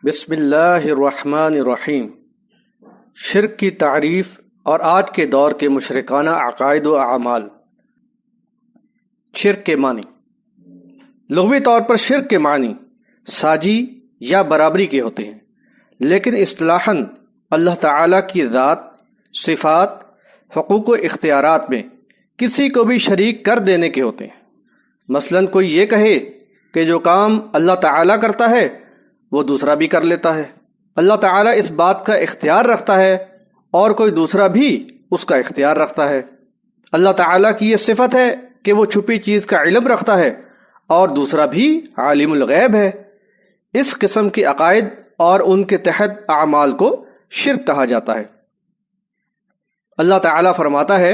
بسم اللہ الرحمن الرحیم۔ شرک کی تعریف اور آج کے دور کے مشرکانہ عقائد و اعمال۔ شرک کے معنی۔ لغوی طور پر شرک کے معنی ساجی یا برابری کے ہوتے ہیں، لیکن اصطلاحاً اللہ تعالیٰ کی ذات، صفات، حقوق و اختیارات میں کسی کو بھی شریک کر دینے کے ہوتے ہیں۔ مثلاً کوئی یہ کہے کہ جو کام اللہ تعالیٰ کرتا ہے وہ دوسرا بھی کر لیتا ہے، اللہ تعالیٰ اس بات کا اختیار رکھتا ہے اور کوئی دوسرا بھی اس کا اختیار رکھتا ہے۔ اللہ تعالیٰ کی یہ صفت ہے کہ وہ چھپی چیز کا علم رکھتا ہے اور دوسرا بھی عالم الغیب ہے۔ اس قسم کے عقائد اور ان کے تحت اعمال کو شرک کہا جاتا ہے۔ اللہ تعالیٰ فرماتا ہے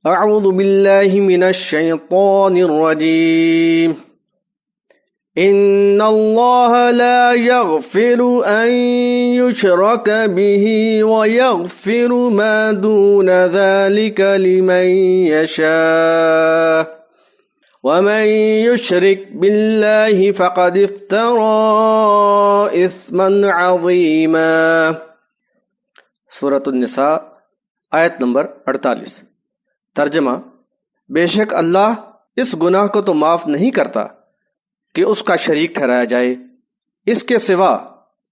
اعوذ باللہ من الشیطان الرجیم ان اللہ لا یغفر ان یشرک به ویغفر ما دون ذلك لمن یشاء ومن یشرک باللہ فقد افترى اثما عظیما۔ سورۃ النساء آیت نمبر 48۔ ترجمہ: بے شک اللہ اس گناہ کو تو معاف نہیں کرتا کہ اس کا شریک ٹھہرایا جائے، اس کے سوا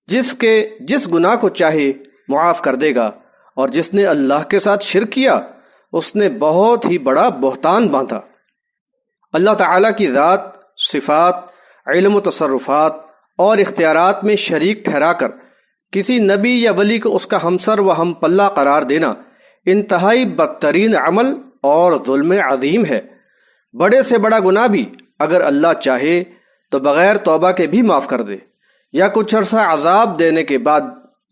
جس گناہ کو چاہے معاف کر دے گا، اور جس نے اللہ کے ساتھ شرک کیا اس نے بہت ہی بڑا بہتان باندھا۔ اللہ تعالیٰ کی ذات، صفات، علم و تصرفات اور اختیارات میں شریک ٹھہرا کر کسی نبی یا ولی کو اس کا ہمسر و ہم پلہ قرار دینا انتہائی بدترین عمل اور ظلم عظیم ہے۔ بڑے سے بڑا گناہ بھی اگر اللہ چاہے تو بغیر توبہ کے بھی معاف کر دے، یا کچھ عرصہ عذاب دینے کے بعد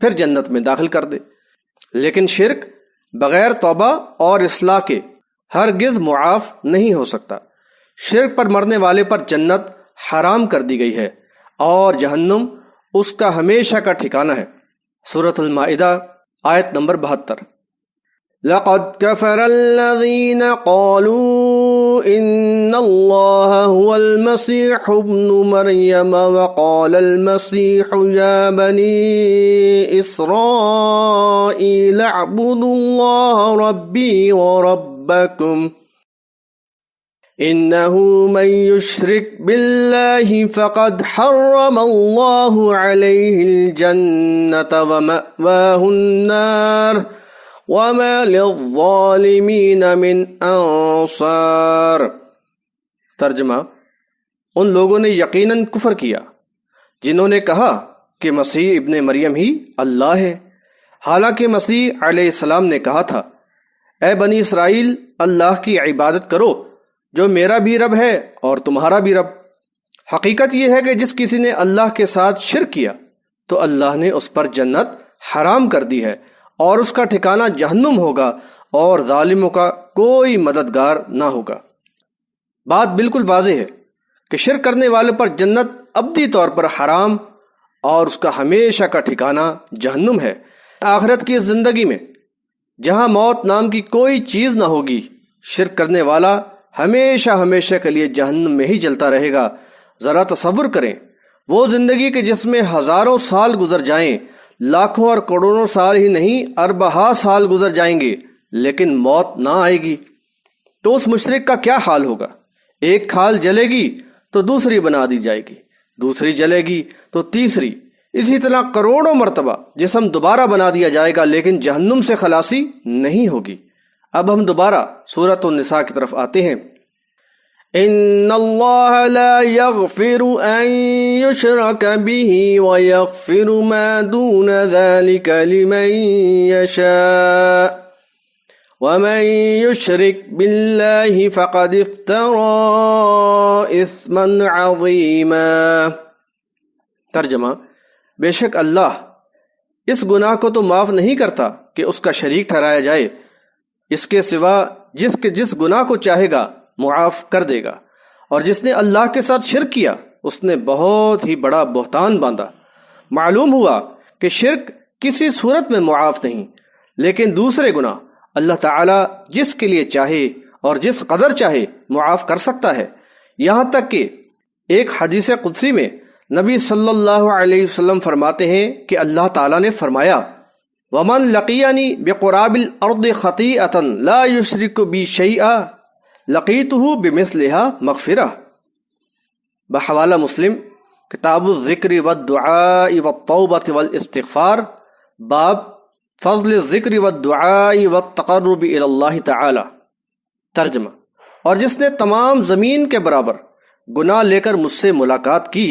پھر جنت میں داخل کر دے، لیکن شرک بغیر توبہ اور اصلاح کے ہرگز معاف نہیں ہو سکتا۔ شرک پر مرنے والے پر جنت حرام کر دی گئی ہے اور جہنم اس کا ہمیشہ کا ٹھکانہ ہے۔ سورۃ المائدہ آیت نمبر 72۔ لقد كفر الذين قالوا إن الله هو المسيح ابن مريم وقال المسيح يا بني إسرائيل اعبدوا الله ربي وربكم إنه من يشرك بالله فقد حرم الله عليه الجنة ومأواه النار وَمَا لِلظَّالِمِينَ مِنْ أَنصَارٍ۔ ترجمہ: ان لوگوں نے یقیناً کفر کیا جنہوں نے کہا کہ مسیح ابن مریم ہی اللہ ہے، حالانکہ مسیح علیہ السلام نے کہا تھا اے بنی اسرائیل، اللہ کی عبادت کرو جو میرا بھی رب ہے اور تمہارا بھی رب۔ حقیقت یہ ہے کہ جس کسی نے اللہ کے ساتھ شرک کیا تو اللہ نے اس پر جنت حرام کر دی ہے اور اس کا ٹھکانہ جہنم ہوگا اور ظالموں کا کوئی مددگار نہ ہوگا۔ بات بالکل واضح ہے کہ شرک کرنے والے پر جنت ابدی طور پر حرام اور اس کا ہمیشہ کا ٹھکانہ جہنم ہے۔ آخرت کی اس زندگی میں جہاں موت نام کی کوئی چیز نہ ہوگی، شرک کرنے والا ہمیشہ کے لیے جہنم میں ہی جلتا رہے گا۔ ذرا تصور کریں وہ زندگی کہ جس میں ہزاروں سال گزر جائیں، لاکھوں اور کروڑوں سال ہی نہیں اربہا سال گزر جائیں گے، لیکن موت نہ آئے گی، تو اس مشرک کا کیا حال ہوگا؟ ایک کھال جلے گی تو دوسری بنا دی جائے گی، دوسری جلے گی تو تیسری، اسی طرح کروڑوں مرتبہ جسم دوبارہ بنا دیا جائے گا، لیکن جہنم سے خلاصی نہیں ہوگی۔ اب ہم دوبارہ سورۃ النساء کی طرف آتے ہیں۔ ان اللہ لا یغفر ان یشرک به ویغفر ما دون ذلك لمن یشاء ومن یشرک باللہ فقد افترى اثما عظیما۔ ترجمہ: بے شک اللہ اس گناہ کو تو معاف نہیں کرتا کہ اس کا شریک ٹھہرایا جائے، اس کے سوا جس گناہ کو چاہے گا معاف کر دے گا، اور جس نے اللہ کے ساتھ شرک کیا اس نے بہت ہی بڑا بہتان باندھا۔ معلوم ہوا کہ شرک کسی صورت میں معاف نہیں، لیکن دوسرے گناہ اللہ تعالیٰ جس کے لیے چاہے اور جس قدر چاہے معاف کر سکتا ہے۔ یہاں تک کہ ایک حدیث قدسی میں نبی صلی اللہ علیہ وسلم فرماتے ہیں کہ اللہ تعالیٰ نے فرمایا وَمَن لَقِيَنِي بِقُرَابِ الْأَرْضِ خَطِيئَةً لَا يُشْرِكُ بِي شَيْئًا لَقِيتُهُ بِمِثْلِهَا مَغْفِرَةً۔ بحوالہ مسلم، کتاب الذکر والدعاء والتوبة والاستغفار، باب فضل الذکر والدعاء والتقرب الی اللہ تعالی۔ ترجمہ: اور جس نے تمام زمین کے برابر گناہ لے کر مجھ سے ملاقات کی،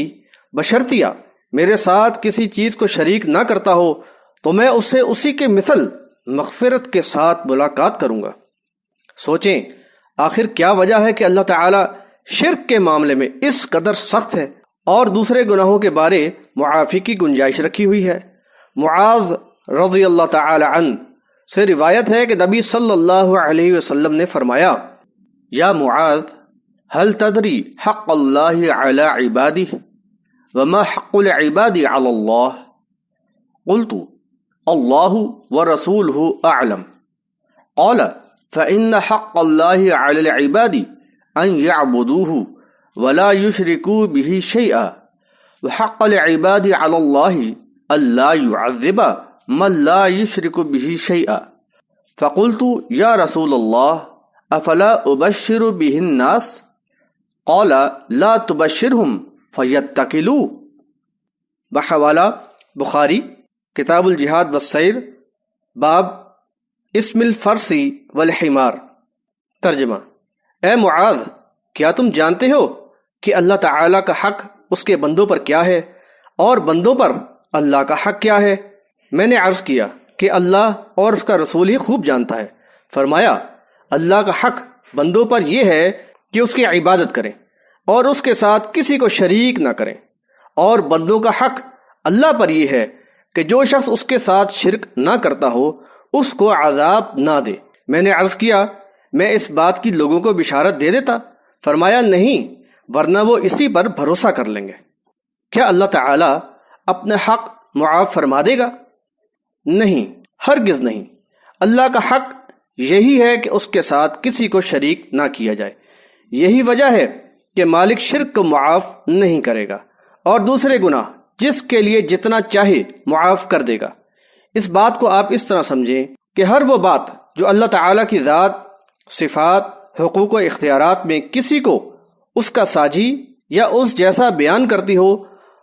بشرطیہ میرے ساتھ کسی چیز کو شریک نہ کرتا ہو، تو میں اس سے اسی کے مثل مغفرت کے ساتھ ملاقات کروں گا۔ سوچیں آخر کیا وجہ ہے کہ اللہ تعالیٰ شرک کے معاملے میں اس قدر سخت ہے اور دوسرے گناہوں کے بارے معافی کی گنجائش رکھی ہوئی ہے۔ معاذ رضی اللہ تعالی عنہ سے روایت ہے کہ نبی صلی اللہ علیہ وسلم نے فرمایا یا معاذ هل تدری حق اللہ علی عبادہ وما حق العباد علی اللہ؟ قلت اللہ ورسولہ اعلم۔ قال فإن حق اللہ علی العباد ان يعبدوه ولا يشركوا به شيئا وحق العباد على الله ألا يعذب من لا يشرك به شيئا۔ فقلت يا رسول الله أفلا أبشر به الناس؟ قال لا تبشرهم فيتكلوا۔ بحوالہ بخاری، کتاب الجہاد والسیر، باب اسم الفرس والحمار۔ ترجمہ: اے معاذ، کیا تم جانتے ہو کہ اللہ تعالیٰ کا حق اس کے بندوں پر کیا ہے اور بندوں پر اللہ کا حق کیا ہے؟ میں نے عرض کیا کہ اللہ اور اس کا رسول ہی خوب جانتا ہے۔ فرمایا اللہ کا حق بندوں پر یہ ہے کہ اس کی عبادت کریں اور اس کے ساتھ کسی کو شریک نہ کریں، اور بندوں کا حق اللہ پر یہ ہے کہ جو شخص اس کے ساتھ شرک نہ کرتا ہو اس کو عذاب نہ دے۔ میں نے عرض کیا میں اس بات کی لوگوں کو بشارت دے دیتا؟ فرمایا نہیں، ورنہ وہ اسی پر بھروسہ کر لیں گے۔ کیا اللہ تعالیٰ اپنا حق معاف فرما دے گا؟ نہیں، ہرگز نہیں۔ اللہ کا حق یہی ہے کہ اس کے ساتھ کسی کو شریک نہ کیا جائے۔ یہی وجہ ہے کہ مالک شرک کو معاف نہیں کرے گا اور دوسرے گناہ جس کے لیے جتنا چاہے معاف کر دے گا۔ اس بات کو آپ اس طرح سمجھیں کہ ہر وہ بات جو اللہ تعالیٰ کی ذات، صفات، حقوق و اختیارات میں کسی کو اس کا ساجی یا اس جیسا بیان کرتی ہو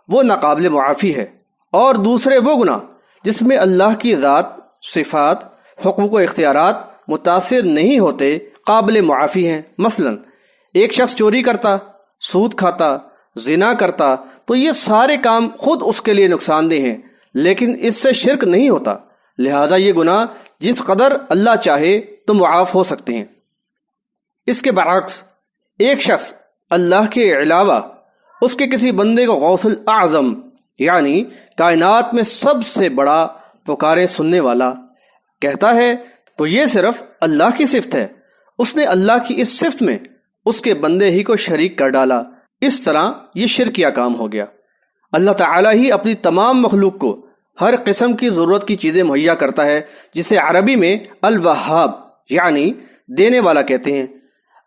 وہ ناقابل معافی ہے، اور دوسرے وہ گناہ جس میں اللہ کی ذات، صفات، حقوق و اختیارات متاثر نہیں ہوتے قابل معافی ہیں۔ مثلا ایک شخص چوری کرتا، سود کھاتا، زنا کرتا تو یہ سارے کام خود اس کے لیے نقصان دہ ہیں، لیکن اس سے شرک نہیں ہوتا، لہٰذا یہ گناہ جس قدر اللہ چاہے تو معاف ہو سکتے ہیں۔ اس کے برعکس ایک شخص اللہ کے علاوہ اس کے کسی بندے کو غوث الاعظم یعنی کائنات میں سب سے بڑا پکارے سننے والا کہتا ہے تو یہ صرف اللہ کی صفت ہے۔ اس نے اللہ کی اس صفت میں اس کے بندے ہی کو شریک کر ڈالا، اس طرح یہ شرکیہ کام ہو گیا۔ اللہ تعالیٰ ہی اپنی تمام مخلوق کو ہر قسم کی ضرورت کی چیزیں مہیا کرتا ہے، جسے عربی میں الوہاب یعنی دینے والا کہتے ہیں۔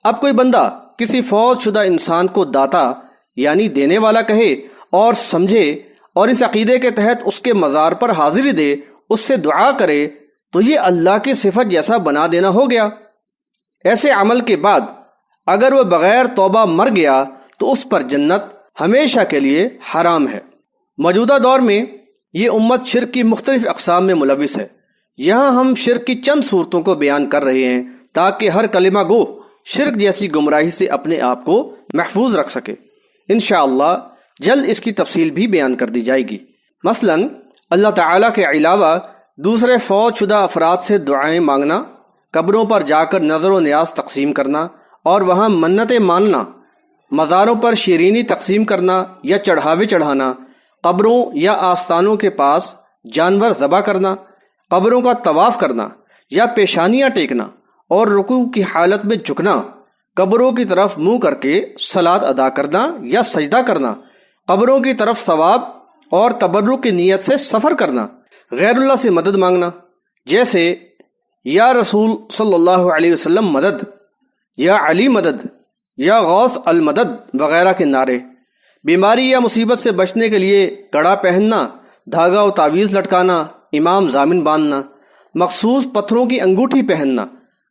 اب کوئی بندہ کسی فوت شدہ انسان کو داتا یعنی دینے والا کہے اور سمجھے اور اس عقیدے کے تحت اس کے مزار پر حاضری دے، اس سے دعا کرے، تو یہ اللہ کی صفت جیسا بنا دینا ہو گیا۔ ایسے عمل کے بعد اگر وہ بغیر توبہ مر گیا تو اس پر جنت ہمیشہ کے لیے حرام ہے۔ موجودہ دور میں یہ امت شرک کی مختلف اقسام میں ملوث ہے۔ یہاں ہم شرک کی چند صورتوں کو بیان کر رہے ہیں تاکہ ہر کلمہ گو شرک جیسی گمراہی سے اپنے آپ کو محفوظ رکھ سکے۔ انشاءاللہ جلد اس کی تفصیل بھی بیان کر دی جائے گی۔ مثلا اللہ تعالیٰ کے علاوہ دوسرے فوت شدہ افراد سے دعائیں مانگنا، قبروں پر جا کر نظر و نیاز تقسیم کرنا اور وہاں منتیں ماننا، مزاروں پر شیرینی تقسیم کرنا یا چڑھاوے چڑھانا، قبروں یا آستانوں کے پاس جانور ذبح کرنا، قبروں کا طواف کرنا یا پیشانیاں ٹیکنا اور رکوع کی حالت میں جھکنا، قبروں کی طرف منہ کر کے صلاۃ ادا کرنا یا سجدہ کرنا، قبروں کی طرف ثواب اور تبرک کی نیت سے سفر کرنا، غیر اللہ سے مدد مانگنا جیسے یا رسول صلی اللہ علیہ وسلم مدد، یا علی مدد، یا غوث المدد وغیرہ کے نعرے، بیماری یا مصیبت سے بچنے کے لیے کڑا پہننا، دھاگا و تعویذ لٹکانا، امام ضامن باندھنا، مخصوص پتھروں کی انگوٹھی پہننا،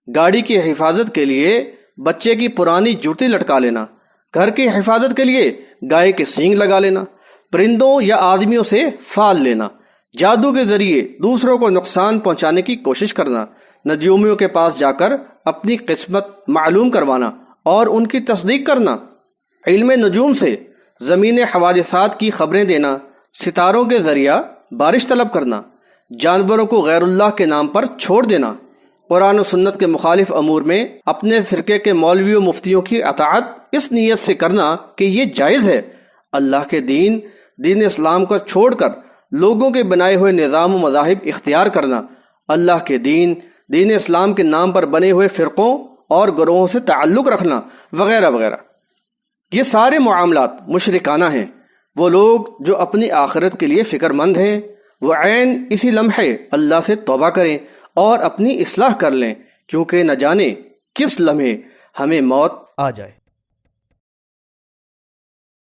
گاڑی کی حفاظت کے لیے بچے کی پرانی جوتی لٹکا لینا، گھر کی حفاظت کے لیے گائے کے سینگ لگا لینا، پرندوں یا آدمیوں سے فال لینا، جادو کے ذریعے دوسروں کو نقصان پہنچانے کی کوشش کرنا، نجومیوں کے پاس جا کر اپنی قسمت معلوم کروانا اور ان کی تصدیق کرنا، علم نجوم سے زمین حوادثات کی خبریں دینا، ستاروں کے ذریعہ بارش طلب کرنا، جانوروں کو غیر اللہ کے نام پر چھوڑ دینا، قرآن و سنت کے مخالف امور میں اپنے فرقے کے مولوی و مفتیوں کی اطاعت اس نیت سے کرنا کہ یہ جائز ہے، اللہ کے دین اسلام کو چھوڑ کر لوگوں کے بنائے ہوئے نظام و مذاہب اختیار کرنا، اللہ کے دین اسلام کے نام پر بنے ہوئے فرقوں اور گروہوں سے تعلق رکھنا وغیرہ وغیرہ۔ یہ سارے معاملات مشرکانہ ہیں۔ وہ لوگ جو اپنی آخرت کے لیے فکر مند ہیں وہ عین اسی لمحے اللہ سے توبہ کریں اور اپنی اصلاح کر لیں، کیونکہ نہ جانے کس لمحے ہمیں موت آ جائے۔